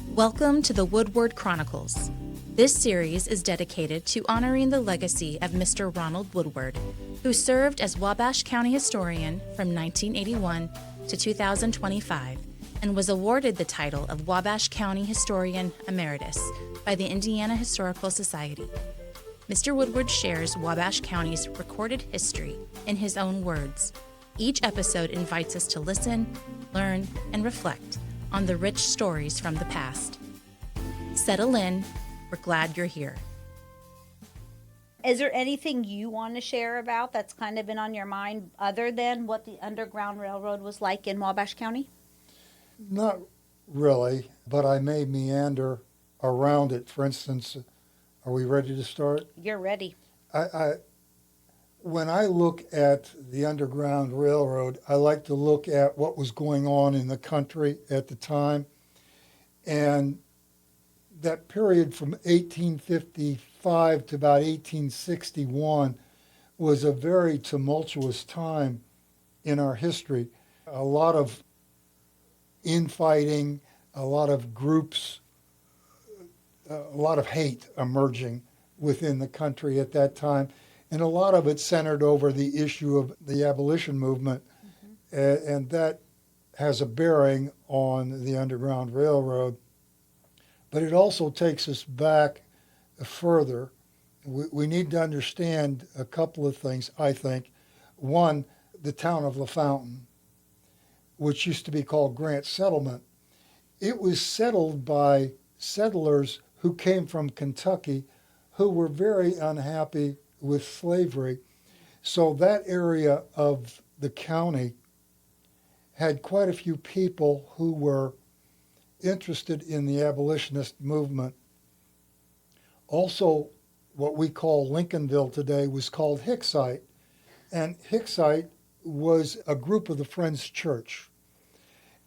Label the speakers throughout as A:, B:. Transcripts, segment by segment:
A: Welcome to the Woodward Chronicles. This series is dedicated to honoring the legacy of Mr. Ronald Woodward, who served as Wabash County historian from 1981 to 2025 and was awarded the title of Wabash County Historian Emeritus by the Indiana Historical Society. Mr. Woodward shares Wabash County's recorded history in his own words. Each episode invites us to listen, learn, and reflect on the rich stories from the past. Settle in, we're glad you're here.
B: Is there anything you want to share about that's kind of been on your mind other than what the Underground Railroad was like in Wabash County?
C: Not really, but I may meander around it. For instance, are we ready to start?
B: You're ready.
C: When I look at the Underground Railroad, I like to look at what was going on in the country at the time. And that period from 1855 to about 1861 was a very tumultuous time in our history. A lot of infighting, a lot of groups, a lot of hate emerging within the country at that time. And a lot of it centered over the issue of the abolition movement, and that has a bearing on the Underground Railroad. But it also takes us back further. We need to understand a couple of things, I think. One, the town of LaFountain, which used to be called Grant Settlement. It was settled by settlers who came from Kentucky who were very unhappy with slavery. So that area of the county had quite a few people who were interested in the abolitionist movement. Also, what we call Lincolnville today was called Hicksite. And Hicksite was a group of the Friends Church.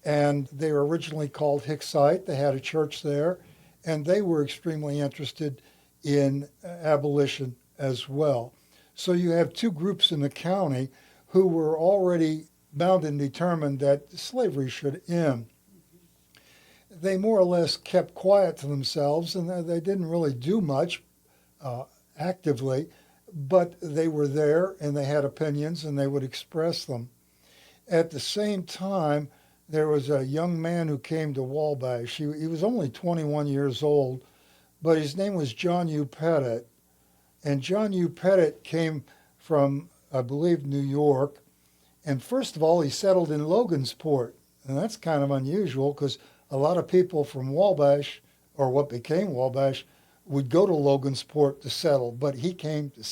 C: And they were originally called Hicksite. They had a church there, and they were extremely interested in abolition as well. So you have two groups in the county who were already bound and determined that slavery should end. They more or less kept quiet to themselves, and they didn't really do much actively, but they were there and they had opinions and they would express them. At the same time, there was a young man who came to Wabash. He was only 21 years old, but his name was John U. Pettit. And John U. Pettit came from, I believe, New York. And first of all, he settled in Logansport. And that's kind of unusual because a lot of people from Wabash, or what became Wabash, would go to Logansport to settle. But he came to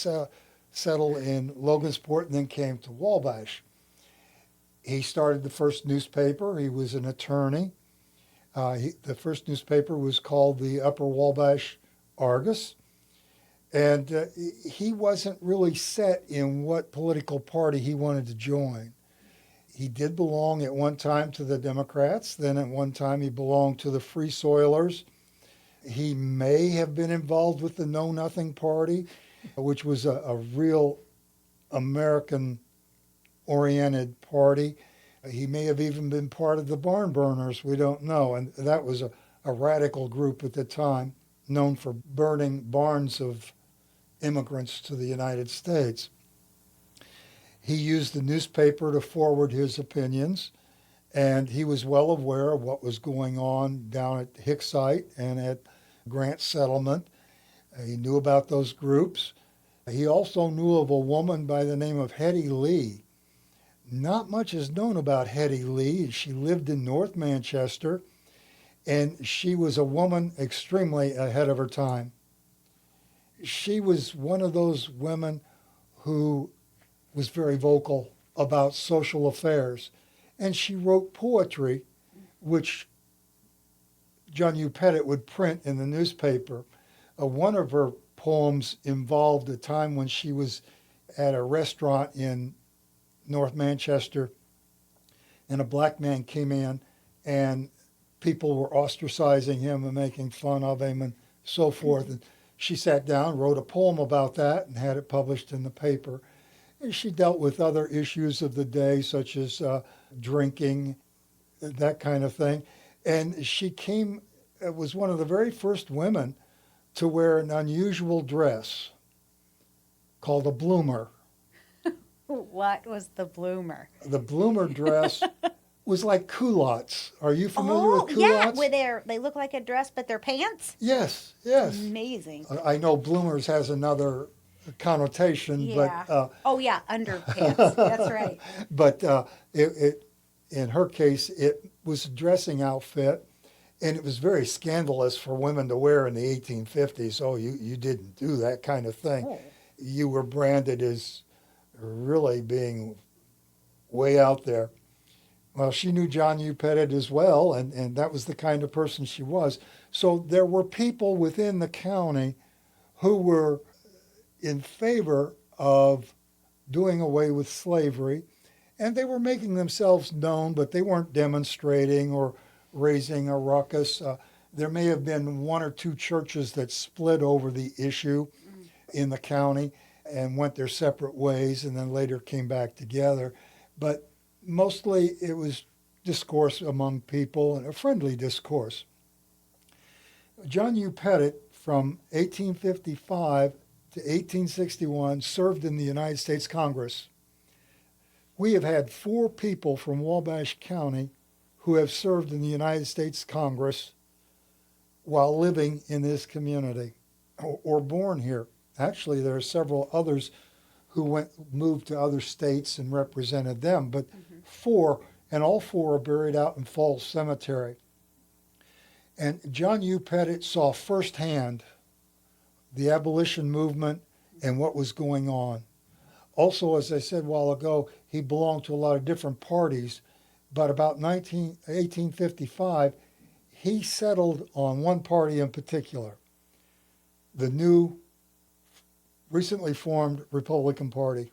C: settle in Logansport and then came to Wabash. He started the first newspaper. He was an attorney. The first newspaper was called the Upper Wabash Argus. And he wasn't really set in what political party he wanted to join. He did belong at one time to the Democrats. Then at one time he belonged to the Free Soilers. He may have been involved with the Know Nothing Party, which was a real American-oriented party. He may have even been part of the Barn Burners. We don't know. And that was a radical group at the time, known for burning barns of immigrants to the United States. He used the newspaper to forward his opinions, and he was well aware of what was going on down at Hicksite and at Grant Settlement. He knew about those groups. He also knew of a woman by the name of Hetty Lee. Not much is known about Hetty Lee. She lived in North Manchester, and she was a woman extremely ahead of her time. She was one of those women who was very vocal about social affairs. And she wrote poetry, which John U. Pettit would print in the newspaper. One of her poems involved a time when she was at a restaurant in North Manchester, and a black man came in, and people were ostracizing him and making fun of him and so forth. And she sat down, wrote a poem about that, and had it published in the paper. And she dealt with other issues of the day, such as drinking, that kind of thing. And she was one of the very first women to wear an unusual dress called a bloomer.
B: What was the bloomer?
C: The bloomer dress was like culottes. Are you familiar with culottes?
B: Yeah, they look like a dress, but they're pants.
C: Yes, yes.
B: Amazing.
C: I know bloomers has another connotation,
B: Yeah.
C: but
B: Underpants. That's right.
C: but it in her case it was a dressing outfit, and it was very scandalous for women to wear in the 1850s. Oh, you didn't do that kind of thing.
B: Oh.
C: You were branded as really being way out there. Well, she knew John U. Pettit as well, and that was the kind of person she was. So there were people within the county who were in favor of doing away with slavery, and they were making themselves known, but they weren't demonstrating or raising a ruckus. There may have been one or two churches that split over the issue in the county and went their separate ways and then later came back together. But mostly it was discourse among people, and a friendly discourse. John U. Pettit, from 1855 to 1861, served in the United States Congress. We have had 4 people from Wabash County who have served in the United States Congress while living in this community or born here. Actually, there are several others who moved to other states and represented them, but 4, and all 4 are buried out in Falls Cemetery. And John U. Pettit saw firsthand the abolition movement and what was going on. Also, as I said a while ago, he belonged to a lot of different parties, but about 1855, he settled on one party in particular, the new, recently formed Republican Party.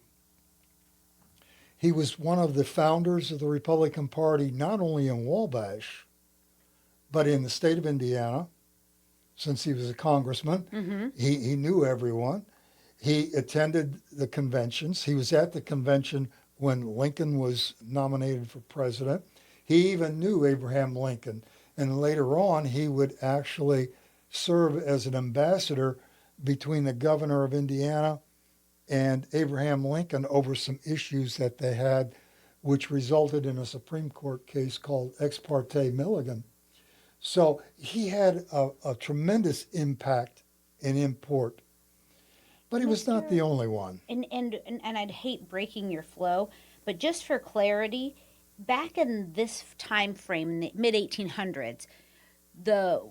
C: He was one of the founders of the Republican Party, not only in Wabash, but in the state of Indiana, since he was a congressman.
B: Mm-hmm.
C: He knew everyone. He attended the conventions. He was at the convention when Lincoln was nominated for president. He even knew Abraham Lincoln. And later on, he would actually serve as an ambassador between the governor of Indiana and Abraham Lincoln over some issues that they had, which resulted in a Supreme Court case called Ex parte Milligan. So he had a tremendous impact and import. But he was not the only one.
B: And I'd hate breaking your flow, but just for clarity, back in this time frame, in the mid-1800s, the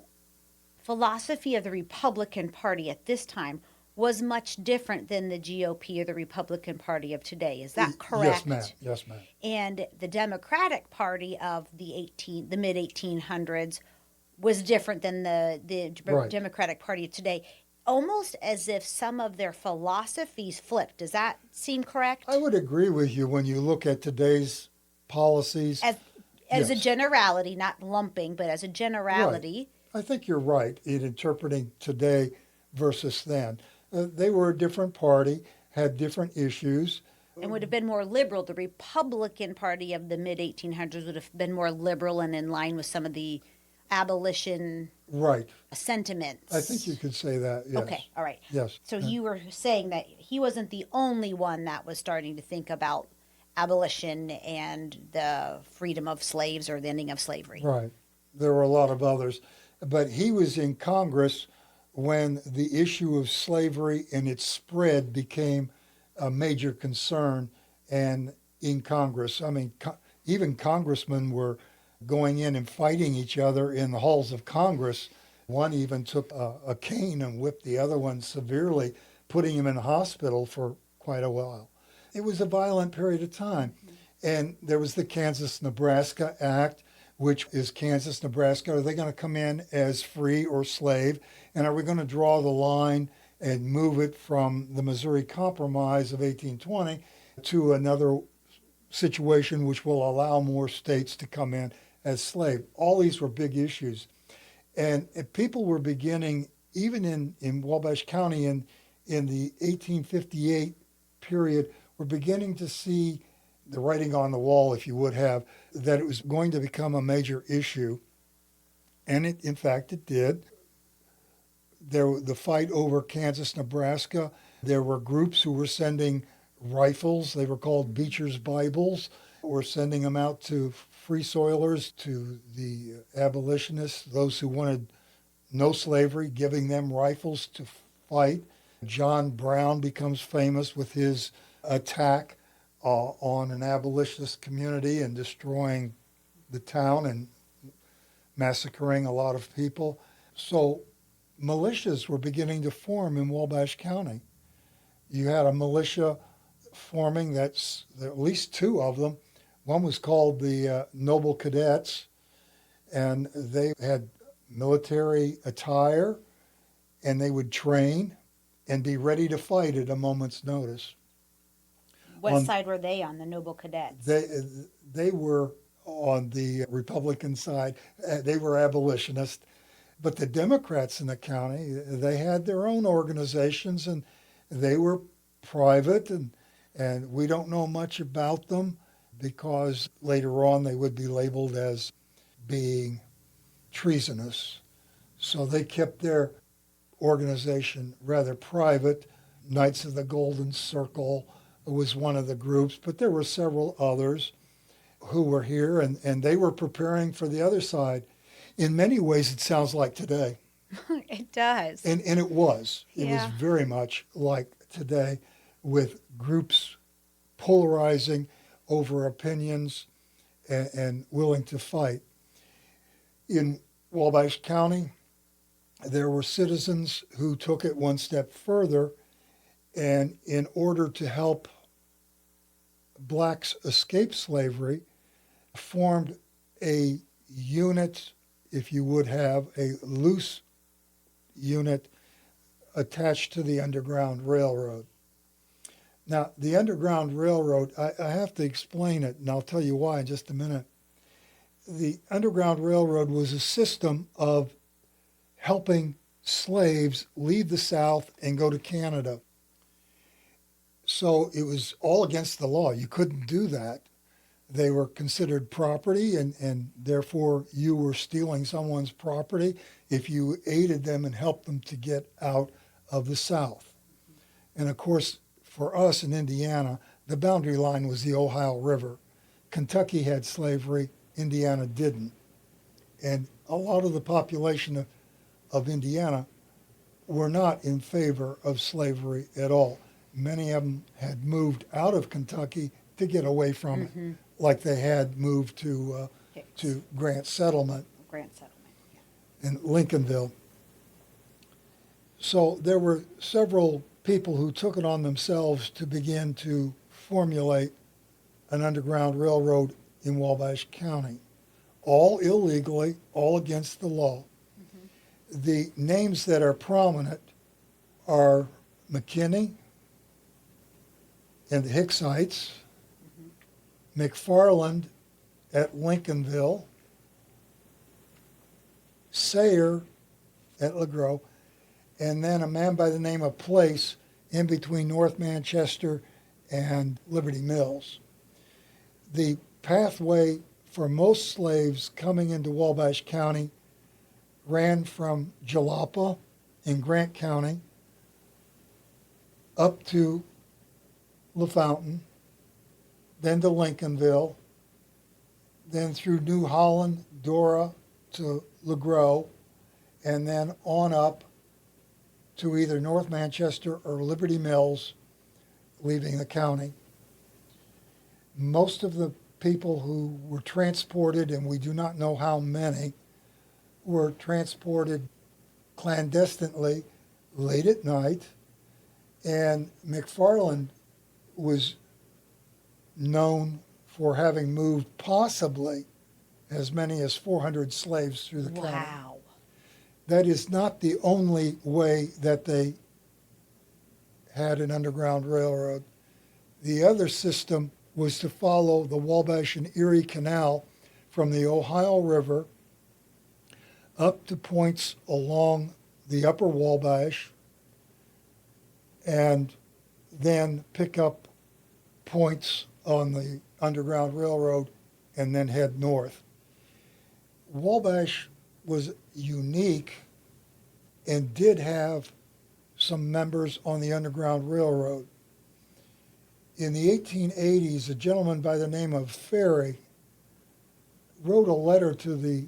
B: philosophy of the Republican Party at this time was much different than the GOP or the Republican Party of today. Is that correct?
C: Yes, ma'am. Yes, ma'am.
B: And the Democratic Party of the mid-1800s was different than the
C: Right.
B: Democratic Party of today. Almost as if some of their philosophies flipped. Does that seem correct?
C: I would agree with you when you look at today's policies.
B: As
C: Yes.
B: a generality, not lumping, but as a generality.
C: I think you're right in interpreting today versus then. They were a different party, had different issues.
B: And would have been more liberal. The Republican Party of the mid-1800s would have been more liberal and in line with some of the abolition
C: Right.
B: sentiments.
C: I think you could say that, yes.
B: Okay, all right.
C: Yes.
B: So you were saying that he wasn't the only one that was starting to think about abolition and the freedom of slaves or the ending of slavery.
C: Right. There were a lot of others. But he was in Congress when the issue of slavery and its spread became a major concern. And in Congress, I mean, even congressmen were going in and fighting each other in the halls of Congress. One even took a cane and whipped the other one severely, putting him in the hospital for quite a while. It was a violent period of time. And there was the Kansas-Nebraska Act, which is Kansas, Nebraska. Are they going to come in as free or slave? And are we going to draw the line and move it from the Missouri Compromise of 1820 to another situation which will allow more states to come in as slave? All these were big issues. And people were beginning, even in Wabash County in the 1858 period, were beginning to see the writing on the wall, if you would have, that it was going to become a major issue. And in fact, it did. The fight over Kansas, Nebraska, there were groups who were sending rifles. They were called Beecher's Bibles, were sending them out to free soilers, to the abolitionists, those who wanted no slavery, giving them rifles to fight. John Brown becomes famous with his attack on an abolitionist community and destroying the town and massacring a lot of people. So militias were beginning to form in Wabash County. You had a militia forming, that's at least two of them. One was called the Noble Cadets, and they had military attire, and they would train and be ready to fight at a moment's notice.
B: What side were they on, the Noble Cadets?
C: They were on the Republican side. They were abolitionists. But the Democrats in the county, they had their own organizations, and they were private, and we don't know much about them because later on they would be labeled as being treasonous. So they kept their organization rather private. Knights of the Golden Circle was one of the groups, but there were several others who were here, and they were preparing for the other side. In many ways, it sounds like today.
B: It does.
C: And it was. It
B: Yeah.
C: was very much like today, with groups polarizing over opinions and willing to fight. In Wabash County, there were citizens who took it one step further, and in order to help blacks escape slavery, formed a unit, if you would have, a loose unit attached to the Underground Railroad. Now, the Underground Railroad, I have to explain it, and I'll tell you why in just a minute. The Underground Railroad was a system of helping slaves leave the South and go to Canada. So it was all against the law. You couldn't do that. They were considered property, and therefore you were stealing someone's property if you aided them and helped them to get out of the South. And of course, for us in Indiana, the boundary line was the Ohio River. Kentucky had slavery, Indiana didn't. And a lot of the population of Indiana were not in favor of slavery at all. Many of them had moved out of Kentucky to get away from it, like they had moved to Grant Settlement in Lincolnville. So there were several people who took it on themselves to begin to formulate an underground railroad in Wabash County, all illegally, all against the law. The names that are prominent are McKinney and the Hicksites, McFarland at Lincolnville, Sayer at LeGros, and then a man by the name of Place in between North Manchester and Liberty Mills. The pathway for most slaves coming into Wabash County ran from Jalapa in Grant County up to LaFountain, then to Lincolnville, then through New Holland, Dora to LeGros, and then on up to either North Manchester or Liberty Mills, leaving the county. Most of the people who were transported, and we do not know how many, were transported clandestinely late at night, and McFarland was known for having moved possibly as many as 400 slaves through the county.
B: Wow.
C: That is not the only way that they had an underground railroad. The other system was to follow the Wabash and Erie Canal from the Ohio River up to points along the upper Wabash, and then pick up points on the Underground Railroad and then head north. Wabash was unique and did have some members on the Underground Railroad. In the 1880s, a gentleman by the name of Ferry wrote a letter to the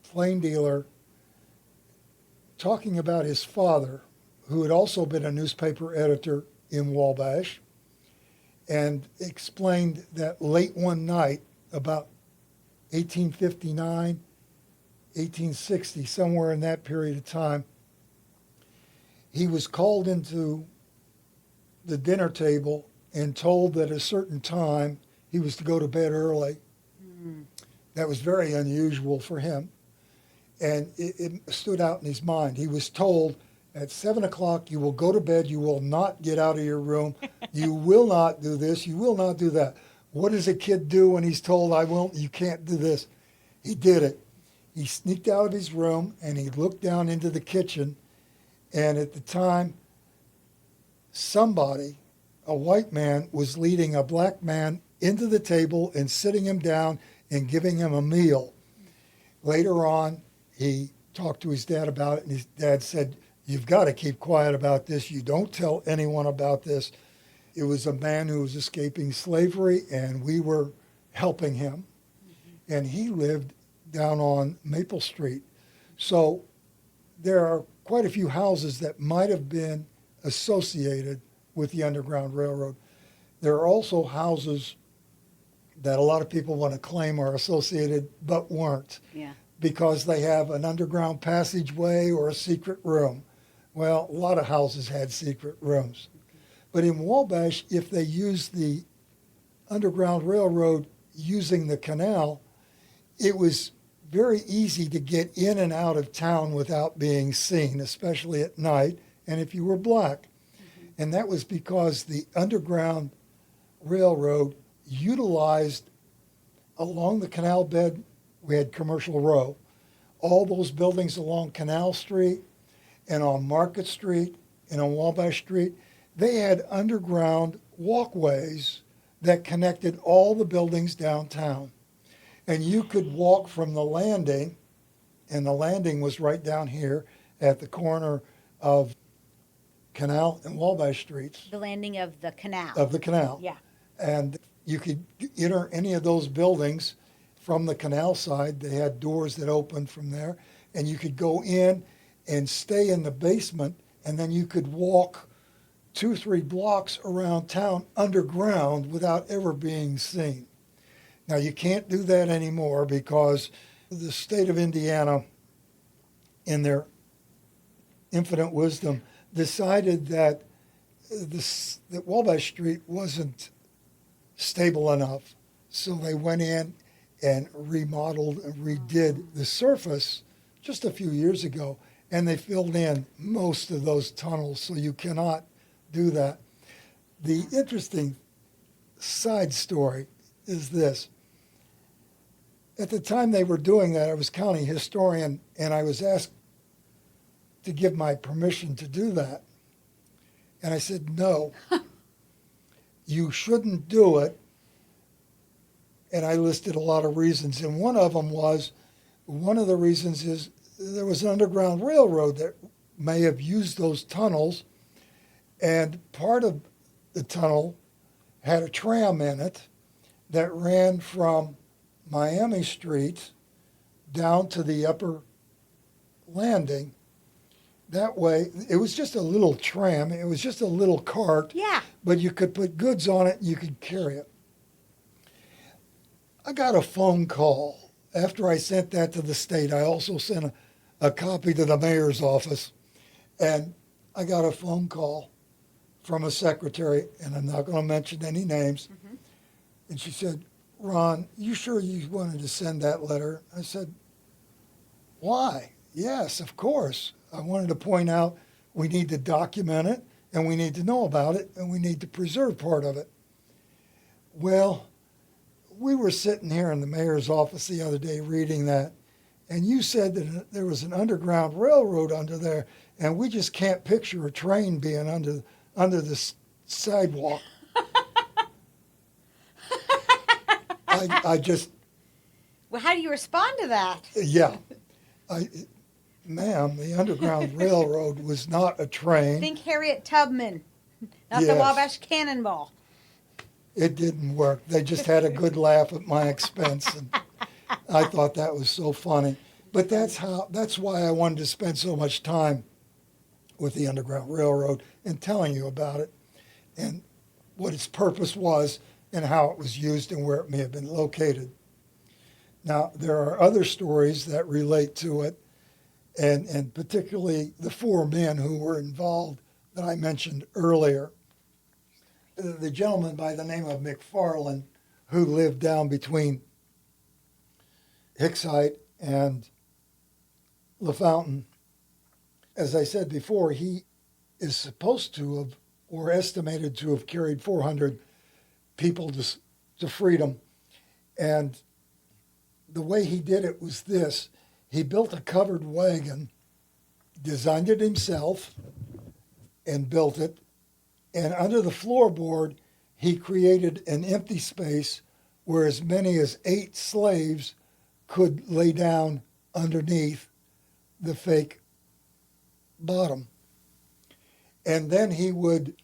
C: plain dealer talking about his father, who had also been a newspaper editor in Wabash, and explained that late one night, about 1859, 1860, somewhere in that period of time, he was called into the dinner table and told that at a certain time he was to go to bed early. That was very unusual for him. And it stood out in his mind. He was told at 7 o'clock, you will go to bed, you will not get out of your room, you will not do this, you will not do that. What does a kid do when he's told, you can't do this? He did it. He sneaked out of his room and he looked down into the kitchen, and at the time, somebody, a white man, was leading a black man into the table and sitting him down and giving him a meal. Later on, he talked to his dad about it, and his dad said, you've got to keep quiet about this. You don't tell anyone about this. It was a man who was escaping slavery, and we were helping him. And he lived down on Maple Street. So there are quite a few houses that might have been associated with the Underground Railroad. There are also houses that a lot of people want to claim are associated but weren't, because they have an underground passageway or a secret room. Well, a lot of houses had secret rooms. But in Wabash, if they used the Underground Railroad using the canal, it was very easy to get in and out of town without being seen, especially at night, and if you were black. And that was because the Underground Railroad utilized, along the canal bed, we had Commercial Row, all those buildings along Canal Street and on Market Street and on Wabash Street, they had underground walkways that connected all the buildings downtown. And you could walk from the landing, and the landing was right down here at the corner of Canal and Wabash Streets.
B: The landing of the canal.
C: Of the canal.
B: Yeah.
C: And you could enter any of those buildings from the canal side. They had doors that opened from there, and you could go in and stay in the basement, and then you could walk 2-3 blocks around town underground without ever being seen. Now, you can't do that anymore because the state of Indiana, in their infinite wisdom, decided that that Wabash Street wasn't stable enough. So they went in and remodeled and redid the surface just a few years ago, and they filled in most of those tunnels, so you cannot do that. The interesting side story is this. At the time they were doing that, I was county historian, and I was asked to give my permission to do that. And I said, no, you shouldn't do it. And I listed a lot of reasons. And one of them was, one of the reasons is there was an Underground Railroad that may have used those tunnels. And part of the tunnel had a tram in it that ran from Miami Street down to the upper landing. That way, it was just a little tram. It was just a little cart.
B: Yeah.
C: But you could put goods on it and you could carry it. I got a phone call. After I sent that to the state, I also sent a copy to the mayor's office. And I got a phone call from a secretary, and I'm not going to mention any names. Mm-hmm. And she said, Ron, you sure you wanted to send that letter? I said, why? Yes, of course. I wanted to point out we need to document it, and we need to know about it, and we need to preserve part of it. Well, we were sitting here in the mayor's office the other day reading that, and you said that there was an Underground Railroad under there, and we just can't picture a train being under the sidewalk. I just,
B: Well, how do you respond to that?
C: yeah. Ma'am, the Underground Railroad was not a train.
B: Think Harriet Tubman, not the
C: Yes.
B: Wabash Cannonball.
C: It didn't work. They just had a good laugh at my expense, and I thought that was so funny. But that's why I wanted to spend so much time with the Underground Railroad and telling you about it and what its purpose was and how it was used and where it may have been located. Now, there are other stories that relate to it, and particularly the four men who were involved that I mentioned earlier. The gentleman by the name of McFarland, who lived down between Hicksite and LaFountain, as I said before, he is supposed to have, or estimated to have, carried 400 people to freedom. And the way he did it was this. He built a covered wagon, designed it himself, and built it. And under the floorboard, he created an empty space where as many as 8 slaves could lay down underneath the fake bottom. And then he would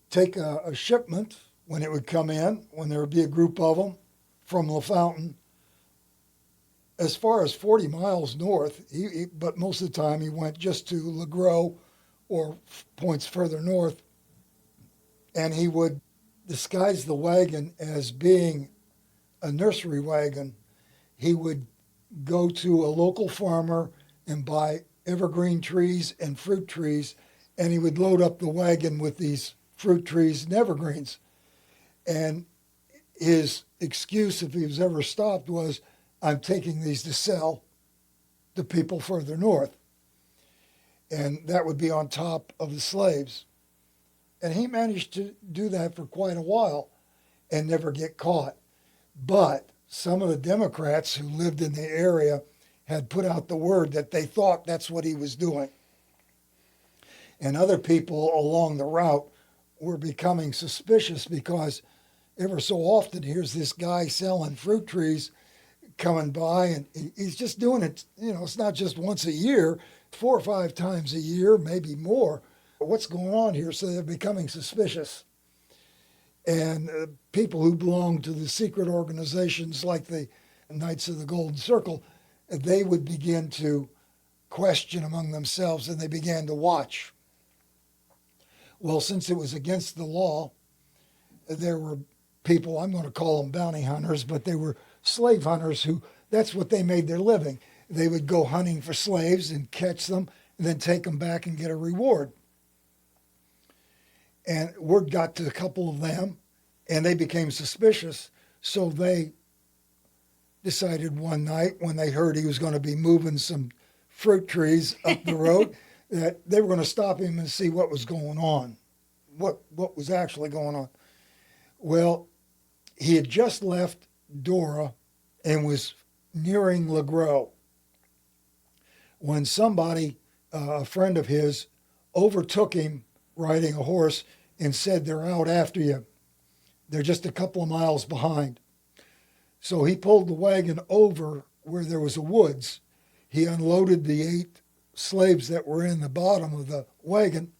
C: take a shipment when it would come in, when there would be a group of them from LaFountain, as far as 40 miles north, but most of the time he went just to LeGros or points further north, and he would disguise the wagon as being a nursery wagon. He would go to a local farmer and buy evergreen trees and fruit trees, and he would load up the wagon with these fruit trees and evergreens. And his excuse, if he was ever stopped, was, I'm taking these to sell to people further north. And that would be on top of the slaves. And he managed to do that for quite a while and never get caught. But some of the Democrats who lived in the area had put out the word that they thought that's what he was doing. And other people along the route were becoming suspicious because ever so often here's this guy selling fruit trees coming by, and he's just doing it, it's not just once a year, 4 or 5 times a year, maybe more. What's going on here? So they're becoming suspicious. And people who belong to the secret organizations like the Knights of the Golden Circle, they would begin to question among themselves, and they began to watch. Well, since it was against the law, there were people, I'm going to call them bounty hunters, but they were slave hunters who, that's what they made their living. They would go hunting for slaves and catch them and then take them back and get a reward. And word got to a couple of them, and they became suspicious. So they decided one night when they heard he was going to be moving some fruit trees up the road that they were going to stop him and see what was going on, what was actually going on. Well, he had just left Dora and was nearing LeGros when somebody, a friend of his, overtook him riding a horse and said, they're out after you. They're just a couple of miles behind. So he pulled the wagon over where there was a woods. He unloaded the 8 slaves that were in the bottom of the wagon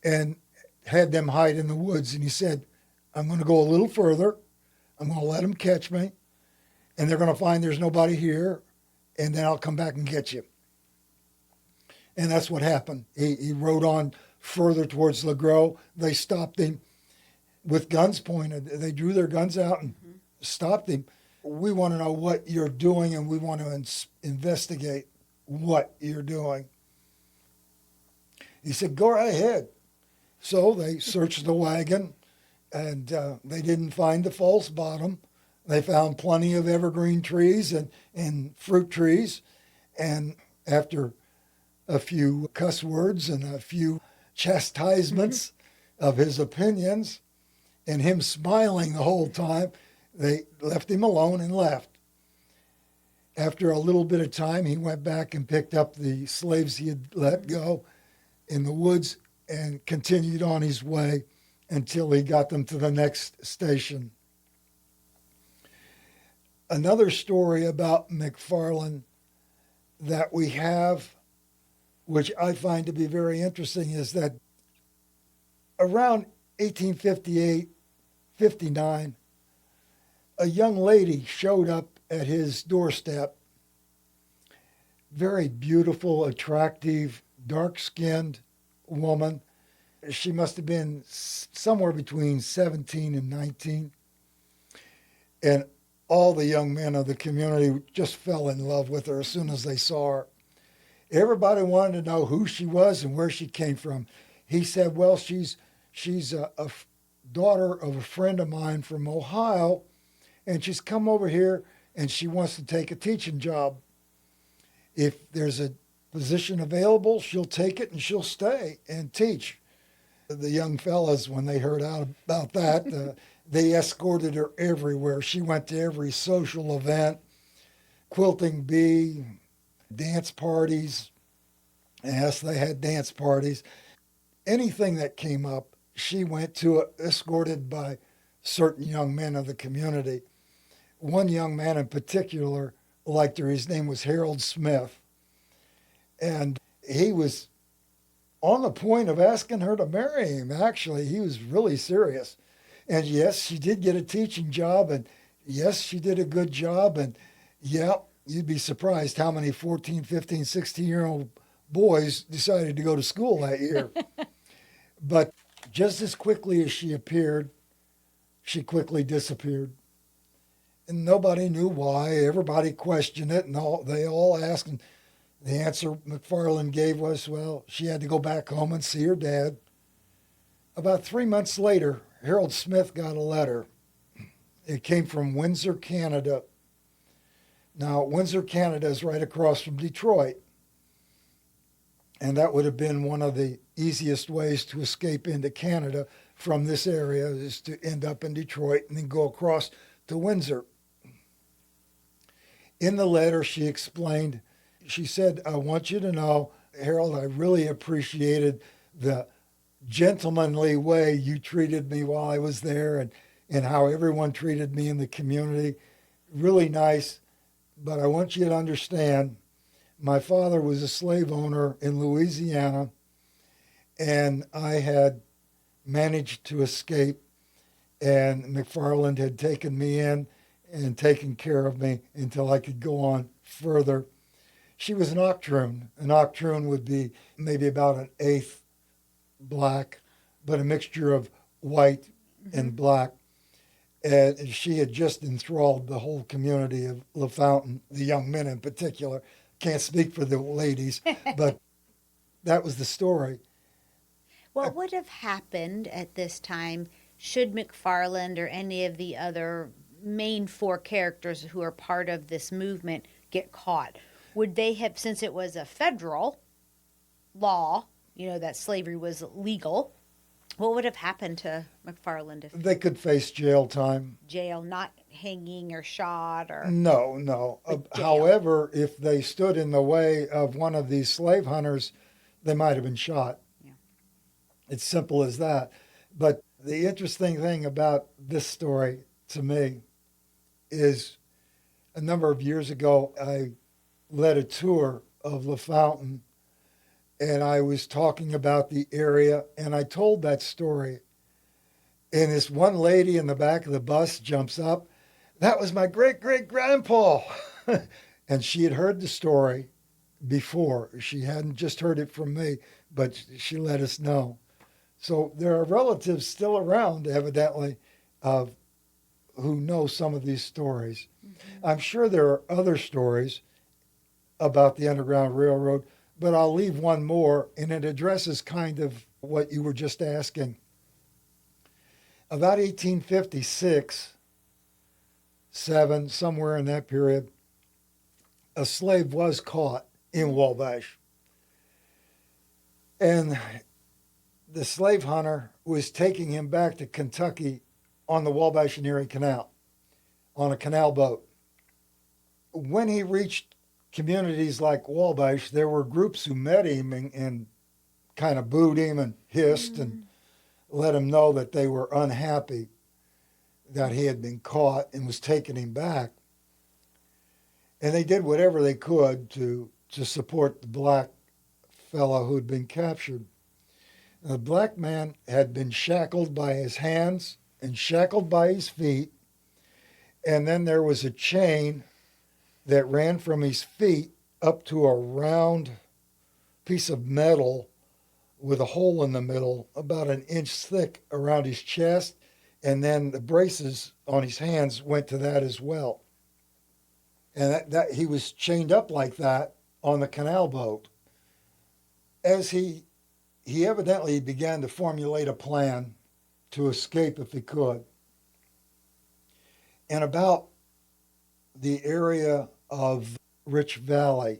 C: and had them hide in the woods. And he said, I'm going to go a little further. I'm going to let them catch me, and they're going to find there's nobody here, and then I'll come back and get you. And that's what happened. He rode on further towards LeGros. They stopped him with guns pointed. They drew their guns out and stopped him. We want to know what you're doing, and we want to investigate what you're doing. He said, go right ahead. So they searched the wagon, and they didn't find the false bottom. They found plenty of evergreen trees and fruit trees. And after a few cuss words and a few chastisements of his opinions, and him smiling the whole time, they left him alone and left. After a little bit of time, he went back and picked up the slaves he had let go in the woods and continued on his way until he got them to the next station. Another story about McFarland that we have, which I find to be very interesting, is that around 1858, 59, a young lady showed up at his doorstep, very beautiful, attractive, dark-skinned woman. She must have been somewhere between 17 and 19. And all the young men of the community just fell in love with her as soon as they saw her. Everybody wanted to know who she was and where she came from. He said, well, she's a daughter of a friend of mine from Ohio, and she's come over here and she wants to take a teaching job. If there's a position available, she'll take it and she'll stay and teach. The young fellas, when they heard out about that, they escorted her everywhere. She went to every social event, quilting bee, dance parties. Yes, they had dance parties. Anything that came up, she went to it, escorted by certain young men of the community. One young man in particular liked her. His name was Harold Smith. And he was on the point of asking her to marry him, actually. He was really serious. And yes, she did get a teaching job, and yes, she did a good job. And yeah, you'd be surprised how many 14, 15, 16-year-old boys decided to go to school that year. But just as quickly as she appeared, she quickly disappeared. And nobody knew why. Everybody questioned it, and they all asked. And the answer McFarland gave was, well, she had to go back home and see her dad. About 3 months later, Harold Smith got a letter. It came from Windsor, Canada. Now, Windsor, Canada is right across from Detroit. And that would have been one of the easiest ways to escape into Canada from this area, is to end up in Detroit and then go across to Windsor. In the letter, she explained, she said, I want you to know, Harold, I really appreciated the gentlemanly way you treated me while I was there, and how everyone treated me in the community. Really nice. But I want you to understand, my father was a slave owner in Louisiana, and I had managed to escape, and McFarland had taken me in and taken care of me until I could go on further. She was an octoroon. An octoroon would be maybe about an eighth black, but a mixture of white and black. And she had just enthralled the whole community of LaFountain, the young men in particular. Can't speak for the ladies, but that was the story.
B: What would have happened at this time should McFarland or any of the other main four characters who are part of this movement get caught? Would they have, since it was a federal law, that slavery was legal, what would have happened to McFarland if
C: they could face jail time?
B: Jail, not hanging or shot or...
C: No. However, if they stood in the way of one of these slave hunters, they might have been shot.
B: Yeah.
C: It's simple as that. But the interesting thing about this story to me is a number of years ago, I led a tour of LaFountain, and I was talking about the area, and I told that story. And this one lady in the back of the bus jumps up. That was my great-great-grandpa. And she had heard the story before. She hadn't just heard it from me, but she let us know. So there are relatives still around, evidently, who know some of these stories. Mm-hmm. I'm sure there are other stories about the Underground Railroad, but I'll leave one more, and it addresses kind of what you were just asking. About 1856, 7, somewhere in that period, a slave was caught in Wabash. And the slave hunter was taking him back to Kentucky on the Wabash and Erie Canal, on a canal boat. When he reached communities like Wabash, there were groups who met him and kind of booed him and hissed and let him know that they were unhappy that he had been caught and was taking him back. And they did whatever they could to support the black fellow who had been captured. The black man had been shackled by his hands and shackled by his feet, and then there was a chain that ran from his feet up to a round piece of metal with a hole in the middle, about an inch thick, around his chest, and then the braces on his hands went to that as well. And that he was chained up like that on the canal boat. As he evidently began to formulate a plan to escape if he could. And about the area of Rich Valley,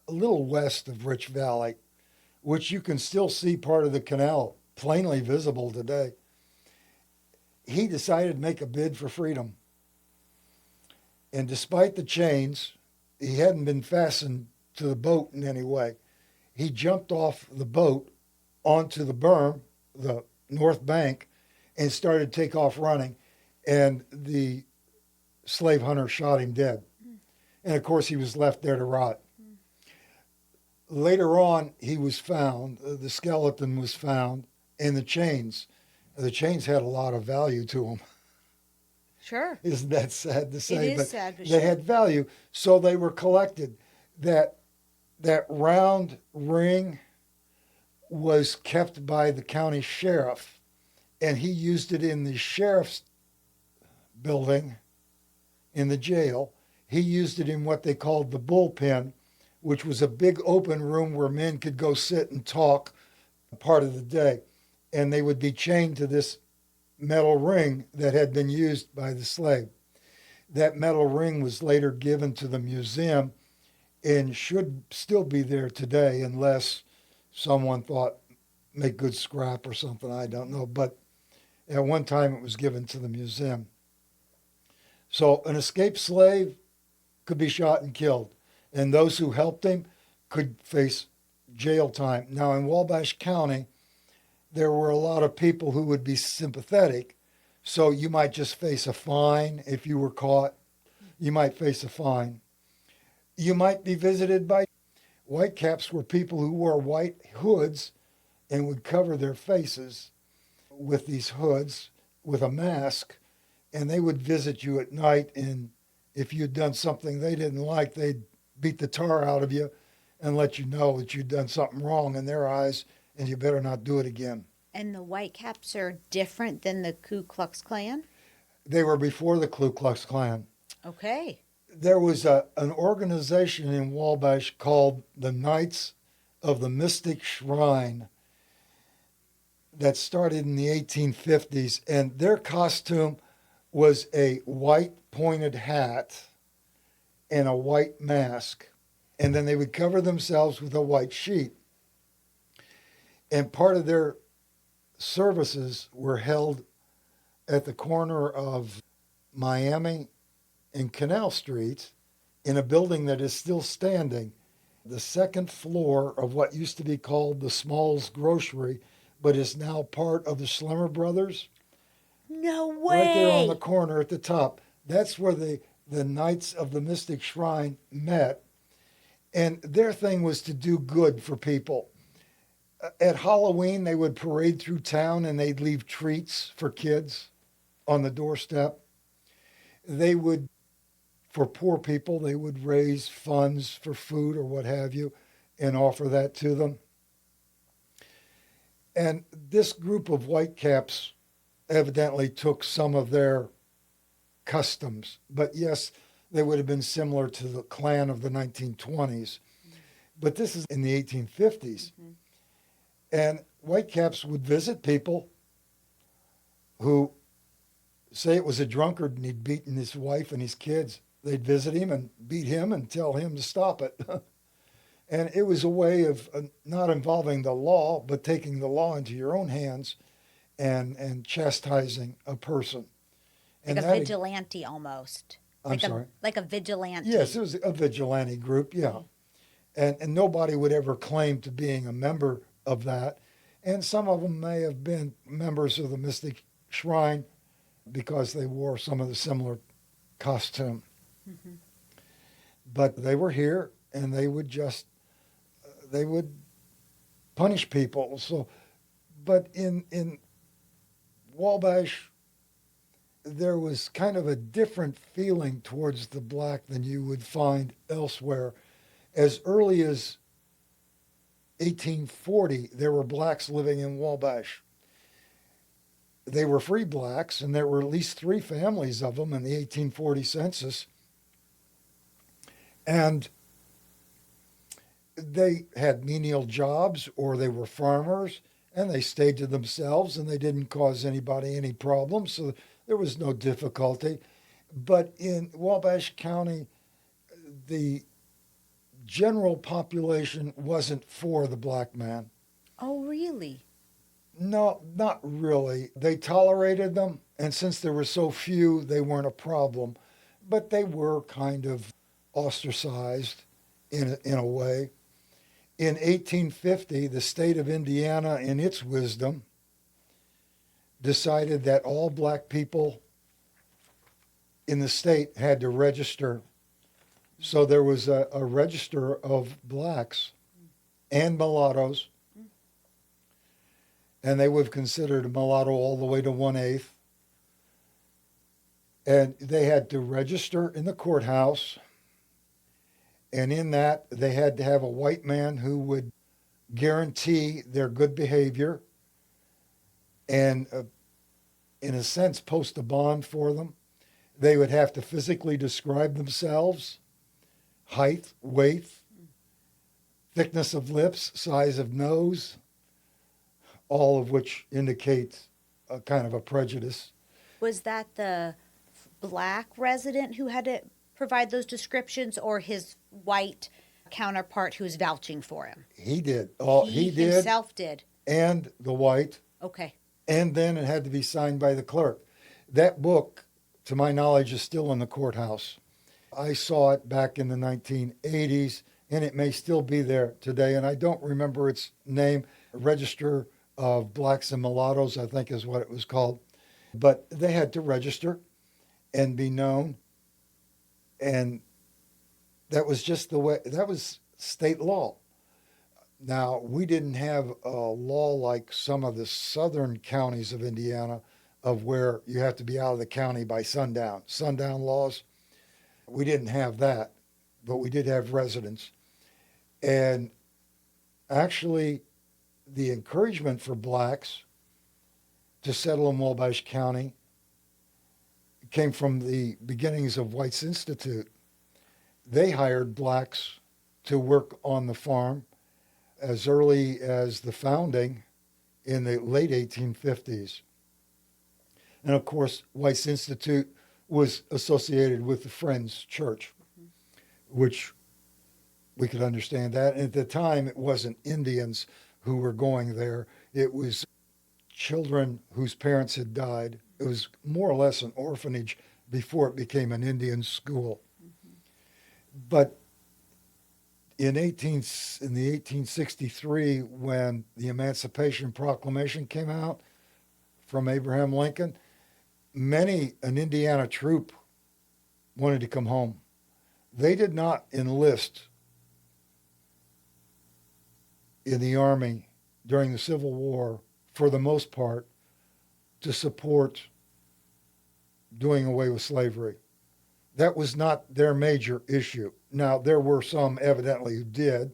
C: a little west of Rich Valley, which you can still see part of the canal plainly visible today, he decided to make a bid for freedom. And despite the chains, he hadn't been fastened to the boat in any way. He jumped off the boat onto the berm, the north bank, and started to take off running. And the slave hunter shot him dead. And of course, he was left there to rot. Later on, he was found, the skeleton was found, and the chains. The chains had a lot of value to them.
B: Sure.
C: Isn't that sad to say?
B: It is
C: but
B: sad, but
C: they
B: sure.
C: had value, so they were collected. That round ring was kept by the county sheriff, and he used it in the sheriff's building in the jail. He used it in what they called the bullpen, which was a big open room where men could go sit and talk part of the day. And they would be chained to this metal ring that had been used by the slave. That metal ring was later given to the museum and should still be there today unless someone thought make good scrap or something, I don't know. But at one time it was given to the museum. So an escaped slave could be shot and killed, and those who helped him could face jail time. Now in Wabash County, there were a lot of people who would be sympathetic, so you might just face a fine if you were caught. You might face a fine. You might be visited by whitecaps, were people who wore white hoods and would cover their faces with these hoods with a mask, and they would visit you at night, and if you'd done something they didn't like, they'd beat the tar out of you and let you know that you'd done something wrong in their eyes, and you better not do it again.
B: And the Whitecaps are different than the Ku Klux Klan?
C: They were before the Ku Klux Klan.
B: Okay.
C: There was an organization in Wabash called the Knights of the Mystic Shrine that started in the 1850s, and their costume was a white pointed hat and a white mask, and then they would cover themselves with a white sheet. And part of their services were held at the corner of Miami and Canal Streets in a building that is still standing, the second floor of what used to be called the Smalls Grocery, but is now part of the Schlemmer Brothers.
B: No way.
C: Right there on the corner at the top. That's where the Knights of the Mystic Shrine met. And their thing was to do good for people. At Halloween, they would parade through town and they'd leave treats for kids on the doorstep. They would, for poor people, they would raise funds for food or what have you and offer that to them. And this group of whitecaps evidently took some of their customs. But yes, they would have been similar to the Klan of the 1920s. But this is in the 1850s. Mm-hmm. And whitecaps would visit people who say it was a drunkard and he'd beaten his wife and his kids. They'd visit him and beat him and tell him to stop it. And it was a way of not involving the law, but taking the law into your own hands and chastising a person.
B: Like
C: and
B: a vigilante almost.
C: I'm sorry?
B: Like a vigilante.
C: Yes, it was a vigilante group, yeah. And nobody would ever claim to being a member of that. And some of them may have been members of the Mystic Shrine because they wore some of the similar costume. Mm-hmm. But they were here, and they would punish people. So, but in Wabash, there was kind of a different feeling towards the black than you would find elsewhere. As early as 1840, there were blacks living in Wabash. They were free blacks, and there were at least 3 families of them in the 1840 census. And they had menial jobs, or they were farmers, and they stayed to themselves, and they didn't cause anybody any problems, so there was no difficulty. But in Wabash County, the general population wasn't for the black man.
B: Oh, really?
C: No, not really. They tolerated them, and since there were so few, they weren't a problem. But they were kind of ostracized in a way. In 1850, the state of Indiana, in its wisdom, decided that all black people in the state had to register. So there was a register of blacks and mulattoes, and they would have considered a mulatto all the way to 1/8. And they had to register in the courthouse, and in that they had to have a white man who would guarantee their good behavior and, in a sense, post a bond for them. They would have to physically describe themselves: height, weight, thickness of lips, size of nose, all of which indicate a kind of a prejudice.
B: Was that the black resident who had to provide those descriptions, or his white counterpart who was vouching for him?
C: He did.
B: He
C: did.
B: himself did.
C: And the white.
B: Okay.
C: And then it had to be signed by the clerk. That book, to my knowledge, is still in the courthouse. I saw it back in the 1980s, and it may still be there today. And I don't remember its name. Register of Blacks and Mulattoes, I think is what it was called. But they had to register and be known. And that was just the way, that was state law. Now, we didn't have a law like some of the southern counties of Indiana, of where you have to be out of the county by sundown. Sundown laws. We didn't have that, but we did have residents. And actually, the encouragement for blacks to settle in Wabash County came from the beginnings of White's Institute. They hired blacks to work on the farm as early as the founding in the late 1850s. And of course, White's Institute was associated with the Friends Church, which we could understand that. And at the time, it wasn't Indians who were going there. It was children whose parents had died. It was more or less an orphanage before it became an Indian school. But in the 1863, when the Emancipation Proclamation came out from Abraham Lincoln, an Indiana troop wanted to come home. They did not enlist in the Army during the Civil War, for the most part, to support doing away with slavery. That was not their major issue. Now, there were some evidently who did,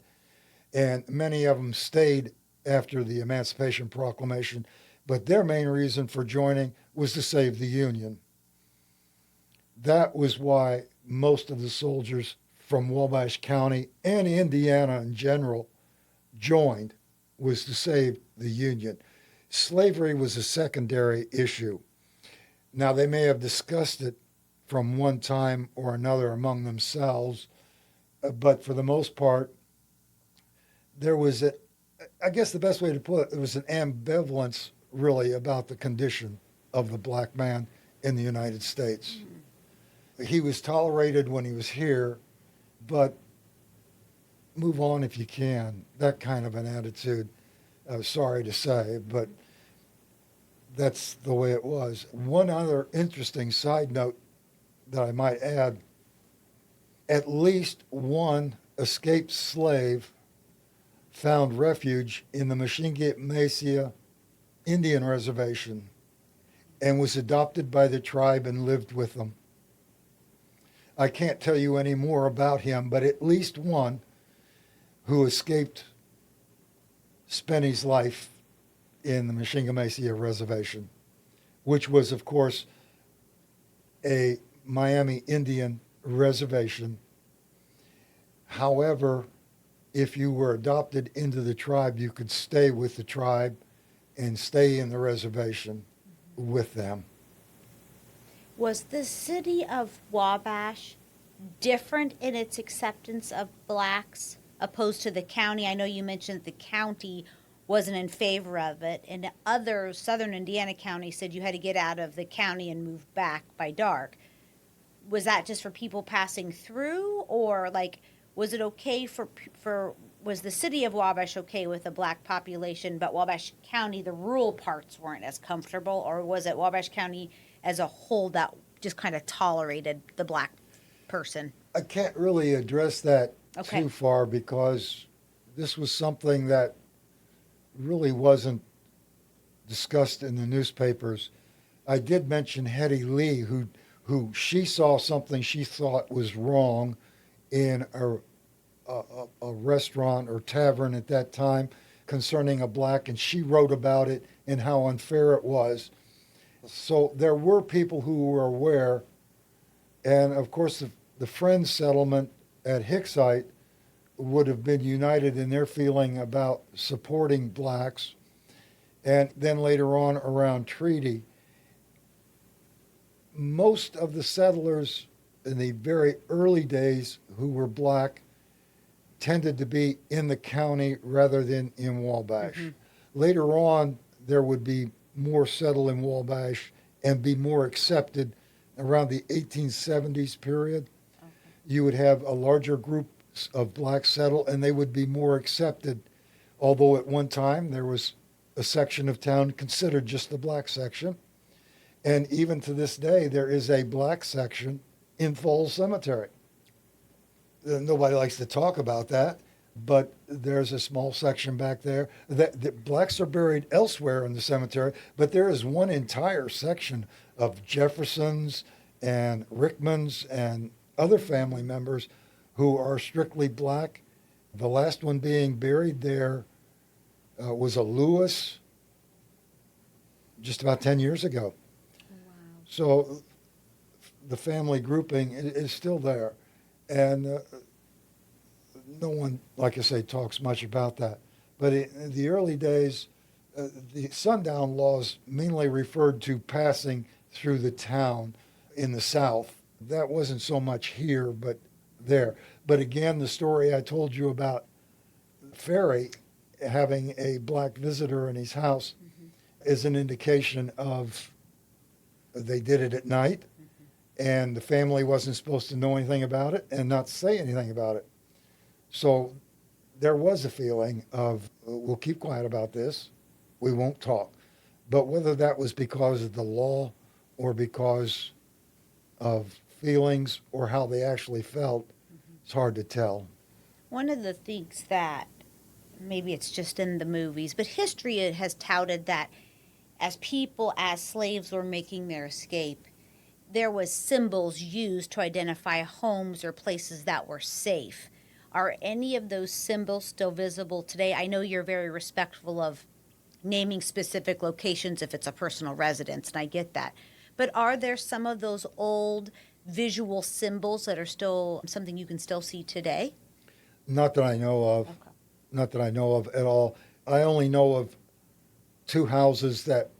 C: and many of them stayed after the Emancipation Proclamation, but their main reason for joining was to save the Union. That was why most of the soldiers from Wabash County and Indiana in general joined, was to save the Union. Slavery was a secondary issue. Now, they may have discussed it from one time or another among themselves, but for the most part, there was I guess the best way to put it, there was an ambivalence really about the condition of the black man in the United States. He was tolerated when he was here, but move on if you can, that kind of an attitude. Sorry to say, but that's the way it was. One other interesting side note that I might add at least one escaped slave found refuge in the Meshinga Mesa Indian Reservation and was adopted by the tribe and lived with them. I can't tell you any more about him, but at least one who escaped spent his life in the Meshinga Mesa Reservation, which was, of course, a Miami Indian reservation. However, if you were adopted into the tribe, you could stay with the tribe and stay in the reservation with them.
B: Was the city of Wabash different in its acceptance of blacks opposed to the county? I know you mentioned the county wasn't in favor of it, and other southern Indiana counties said you had to get out of the county and move back by dark. Was that just for people passing through, or like was it okay for was the city of Wabash okay with a black population, but Wabash County, the rural parts weren't as comfortable, or was it Wabash County as a whole that just kind of tolerated the black person?
C: I can't really address that
B: Okay.
C: too far because this was something that really wasn't discussed in the newspapers. I did mention Hetty Lee, who she saw something she thought was wrong in a restaurant or tavern at that time concerning a black, and she wrote about it and how unfair it was. So there were people who were aware, and of course the Friends settlement at Hicksite would have been united in their feeling about supporting blacks, and then later on around treaty. Most of the settlers in the very early days who were black tended to be in the county rather than in Wabash.
B: Mm-hmm.
C: Later on, there would be more settled in Wabash and be more accepted around the 1870s period.
B: Okay.
C: You would have a larger group of blacks settle and they would be more accepted, although at one time there was a section of town considered just the black section. And even to this day, there is a black section in Falls Cemetery. Nobody likes to talk about that, but there's a small section back there. That blacks are buried elsewhere in the cemetery, but there is one entire section of Jeffersons and Rickmans and other family members who are strictly black. The last one being buried there was a Lewis just about 10 years ago.
B: Wow.
C: So the family grouping is still there. And no one, like I say, talks much about that. But in the early days, the sundown laws mainly referred to passing through the town in the South. That wasn't so much here, but there. But again, the story I told you about Ferry having a black visitor in his house is an indication of they did it at night, and the family wasn't supposed to know anything about it and not say anything about it. So there was a feeling of, we'll keep quiet about this, we won't talk. But whether that was because of the law or because of feelings or how they actually felt, it's hard to tell.
B: One of the things that maybe it's just in the movies, but history has touted that as people, as slaves were making their escape, there was symbols used to identify homes or places that were safe. Are any of those symbols still visible today? I know you're very respectful of naming specific locations if it's a personal residence, and I get that. But are there some of those old visual symbols that are still something you can still see today?
C: Not that I know of.
B: Okay.
C: Not that I know of at all. I only know of two houses that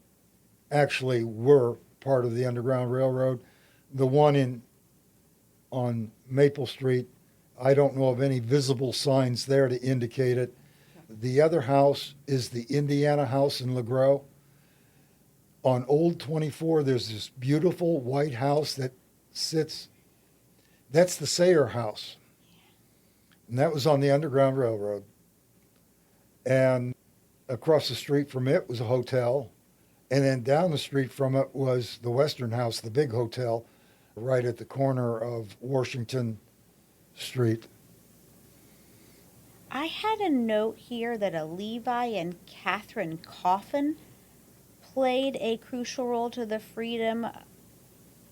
C: actually were part of the Underground Railroad. The one on Maple Street, I don't know of any visible signs there to indicate it. The other house is the Indiana house in LeGros. On Old 24, there's this beautiful white house that sits. That's the Sayer house. And that was on the Underground Railroad. And across the street from it was a hotel. And then down the street from it was the Western House, the big hotel, right at the corner of Washington street.
B: I had a note here that a Levi and Catherine Coffin played a crucial role to the freedom,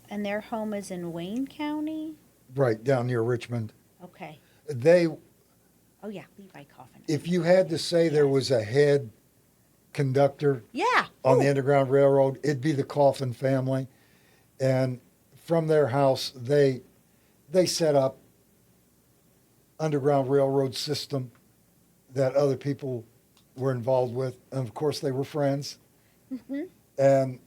B: and their home is in Wayne County.
C: Right, down near Richmond.
B: Okay.
C: They,
B: Oh yeah, Levi Coffin.
C: if you had to say there was a head conductor
B: Yeah.
C: on the
B: Ooh.
C: Underground Railroad, it'd be the Coffin family. And from their house, they set up Underground Railroad system that other people were involved with. And of course, they were friends.
B: Mm-hmm.
C: And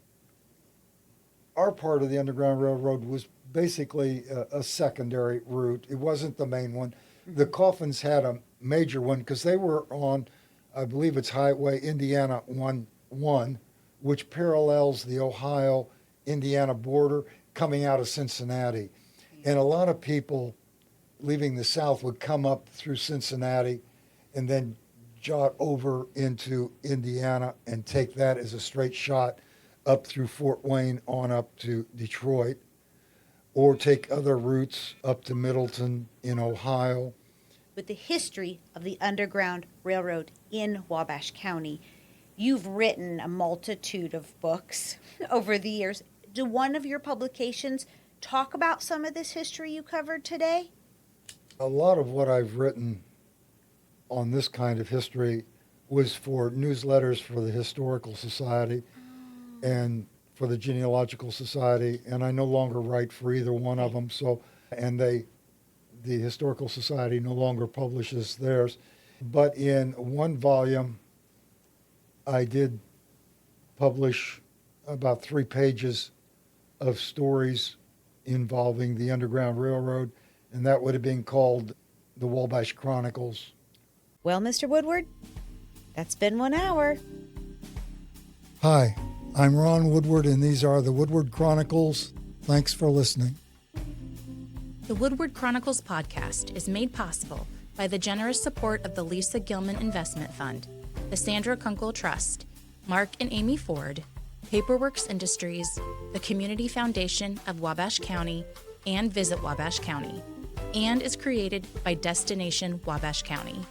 C: our part of the Underground Railroad was basically a secondary route. It wasn't the main one. The Coffins had a major one because they were on, I believe it's Highway Indiana 1, which parallels the Ohio-Indiana border coming out of Cincinnati. And a lot of people leaving the South would come up through Cincinnati and then jot over into Indiana and take that as a straight shot up through Fort Wayne on up to Detroit, or take other routes up to Middleton in Ohio.
B: With the history of the Underground Railroad in Wabash County, you've written a multitude of books over the years. Do one of your publications talk about some of this history you covered today?
C: A lot of what I've written on this kind of history was for newsletters for the Historical Society and for the Genealogical Society, and I no longer write for either one of them. So, and the Historical Society no longer publishes theirs. But in one volume, I did publish about 3 pages of stories involving the Underground Railroad, and that would have been called the Wabash Chronicles.
B: Well, Mr. Woodward, that's been 1 hour.
C: Hi, I'm Ron Woodward, and these are the Woodward Chronicles. Thanks for listening.
A: The Woodward Chronicles podcast is made possible by the generous support of the Lisa Gilman Investment Fund, the Sandra Kunkel Trust, Mark and Amy Ford, Paperworks Industries, the Community Foundation of Wabash County, and Visit Wabash County, and is created by Destination Wabash County.